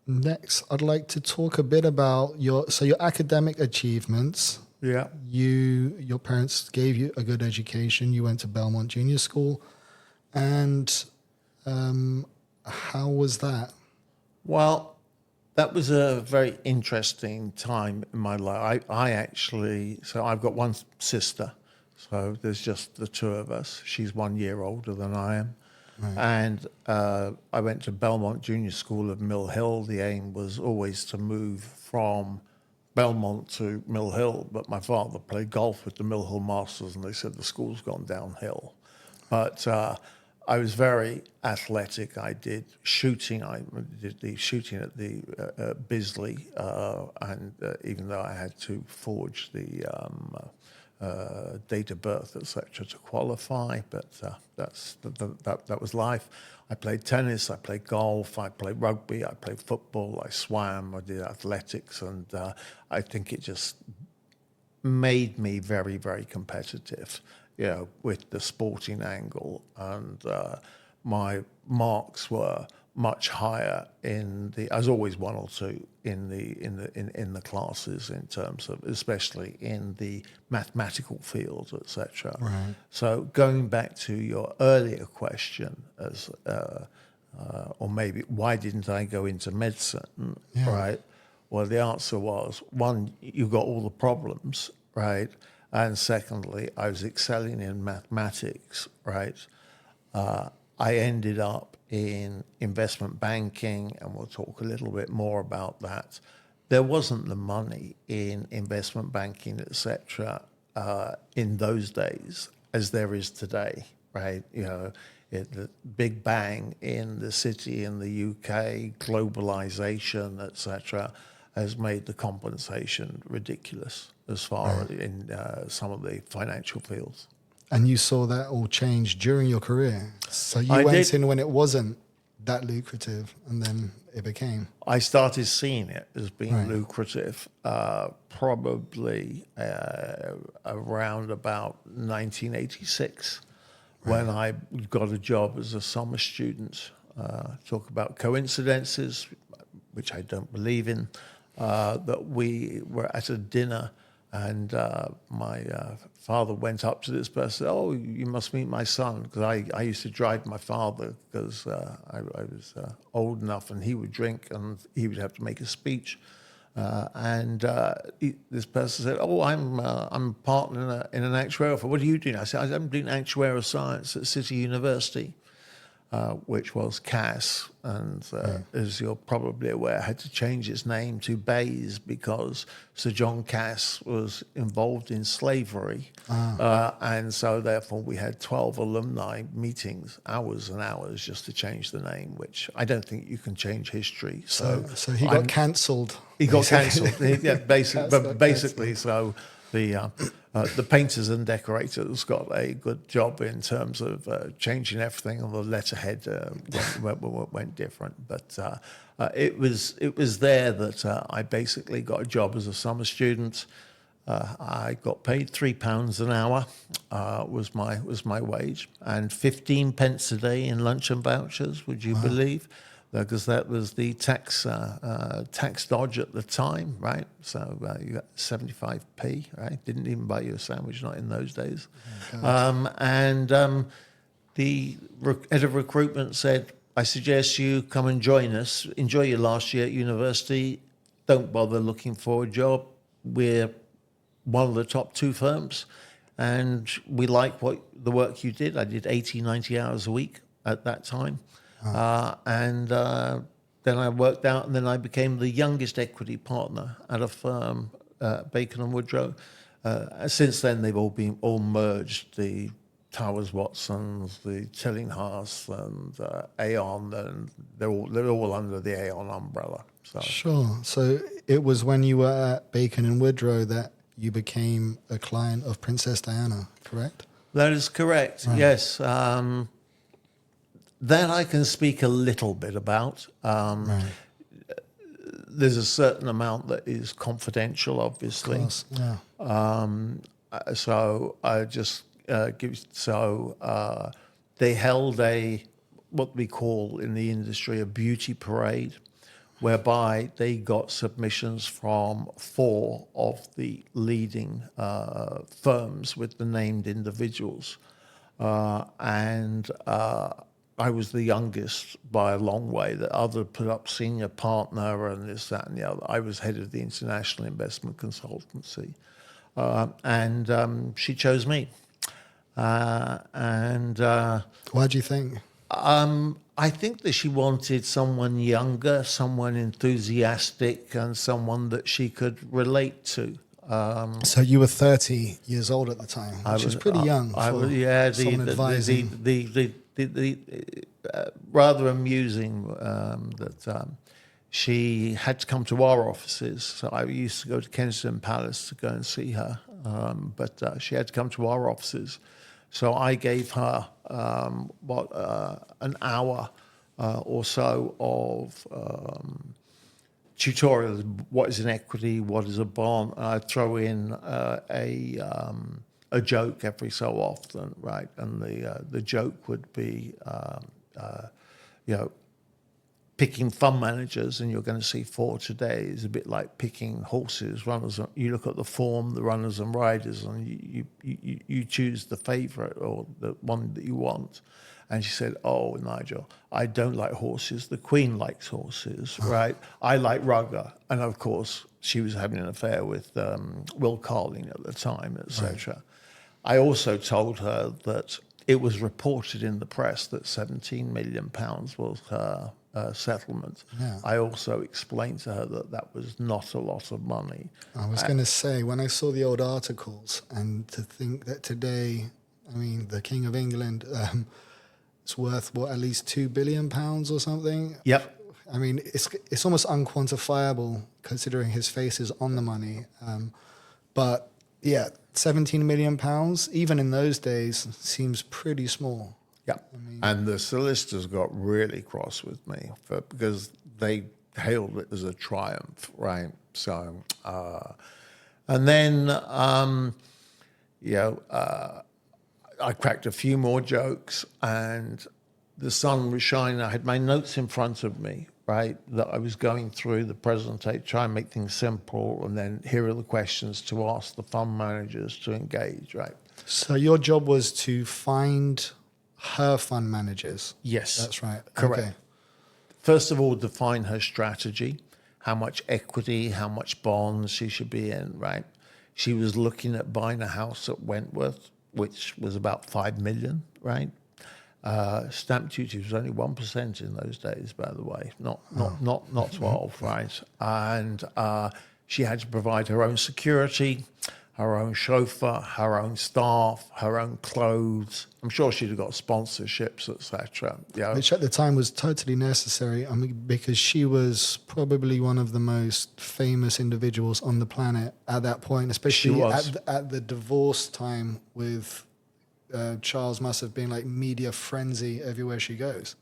Next, I'd like to talk a bit about your academic achievements. Yeah. Your parents gave you a good education. You went to Belmont Junior School, and how was that? Well, that was a very interesting time in my life. I actually, so I've got one sister, so there's just the two of us. She's 1 year older than I am. Right. And I went to Belmont Junior School of Mill Hill. The aim was always to move from Belmont to Mill Hill, but my father played golf with the Mill Hill Masters, and they said the school's gone downhill. But I was very athletic. I did shooting. I did the shooting at the Bisley, and even though I had to forge the date of birth, etc., to qualify, but that was life. I played tennis, I played golf, I played rugby, I played football, I swam, I did athletics, and I think it just made me very, very competitive, with the sporting angle, and my marks were much higher I was always one or two in the classes, in terms of, especially in the mathematical fields, etc. Right. So going back to your earlier question, or maybe why didn't I go into medicine, Yeah. right? Well, the answer was, one, you got all the problems, right? And secondly, I was excelling in mathematics, right? I ended up in investment banking, and we'll talk a little bit more about that. There wasn't the money in investment banking, etc., in those days as there is today, right? The big bang in the city in the UK, globalization, etc., has made the compensation ridiculous as far as in some of the financial fields. And you saw that all change during your career. So you I went did. in when it wasn't that lucrative, and then it became. I started seeing it as being Right. lucrative probably around about 1986, when I got a job as a summer student. Talk about coincidences, which I don't believe in, that we were at a dinner, and my father went up to this person and said, "Oh, you must meet my son," because I used to drive my father, because I was old enough, and he would drink and he would have to make a speech. This person said, "Oh, I'm a partner in an actuarial firm. What are you doing?" I said, "I'm doing actuarial science at City University," which was Cass, and as you're probably aware, had to change its name to Bayes because Sir John Cass was involved in slavery, and so therefore we had 12 alumni meetings, hours and hours, just to change the name, which I don't think you can change history. So he got cancelled. He got cancelled. Yeah, basically. Cancelled. So the painters and decorators got a good job in terms of changing everything, and the letterhead went different. But it was there that I basically got a job as a summer student. I got paid £3 an hour, was my wage, and 15 pence a day in lunch and vouchers. Would you believe? Because that was the tax dodge at the time, right? So you got 75p, right? Didn't even buy you a sandwich, not in those days. The head of recruitment said, "I suggest you come and join us. Enjoy your last year at university. Don't bother looking for a job. We're one of the top two firms, and we like the work you did." I did 80, 90 hours a week at that time. Then I worked out, and then I became the youngest equity partner at a firm, Bacon and Woodrow. Since then, they've all merged, the Towers Watsons, the Tillinghast, and Aon, and they're all under the Aon umbrella. So. Sure. So it was when you were at Bacon and Woodrow that you became a client of Princess Diana, correct? That is correct. Right. Yes. That I can speak a little bit about. Right. There's a certain amount that is confidential, obviously. Of course. Yeah. So I just they held what we call in the industry a beauty parade, whereby they got submissions from 4 of the leading firms with the named individuals. And I was the youngest by a long way. The other put up senior partner and this, that, and the other. I was head of the international investment consultancy. And she chose me. Why do you think? I think that she wanted someone younger, someone enthusiastic, and someone that she could relate to. So you were 30 years old at the time, which is pretty young for someone advising. Rather amusing that she had to come to our offices. So I used to go to Kensington Palace to go and see her, but she had to come to our offices. So I gave her an hour or so of tutorials. What is an equity? What is a bond? And I throw in a joke every so often, right? And the joke would be, picking fund managers, and you're going to see 4 today, is a bit like picking horses. Runners, you look at the form, the runners and riders, and you choose the favourite or the one that you want. And she said, "Oh, Nigel, I don't like horses. The Queen likes horses, right? I like rugger." And of course, she was having an affair with Will Carling at the time, etc. Right. I also told her that it was reported in the press that £17 million was her settlement. Yeah. I also explained to her that that was not a lot of money. I was going to say, when I saw the old articles, and to think that today, I mean, the King of England, it's worth, at least £2 billion or something? Yep. I mean, it's almost unquantifiable considering his face is on the money. But yeah, £17 million, even in those days, seems pretty small. Yeah, and the solicitors got really cross with me because they hailed it as a triumph, right? So, and then, I cracked a few more jokes, and the sun was shining. I had my notes in front of me, right, that I was going through the presentation, try and make things simple, and then here are the questions to ask the fund managers to engage, right? So your job was to find her fund managers. Yes. That's right. Correct. Okay. First of all, define her strategy, how much equity, how much bonds she should be in, right? She was looking at buying a house at Wentworth, which was about 5 million, right? Stamp duty was only 1% in those days, by the way, not 12, right? And she had to provide her own security, her own chauffeur, her own staff, her own clothes. I'm sure she'd have got sponsorships, etc. Yeah, Which at the time was totally necessary. I mean, because she was probably one of the most famous individuals on the planet at that point, especially at the divorce time with Charles. Must have been like media frenzy everywhere she goes.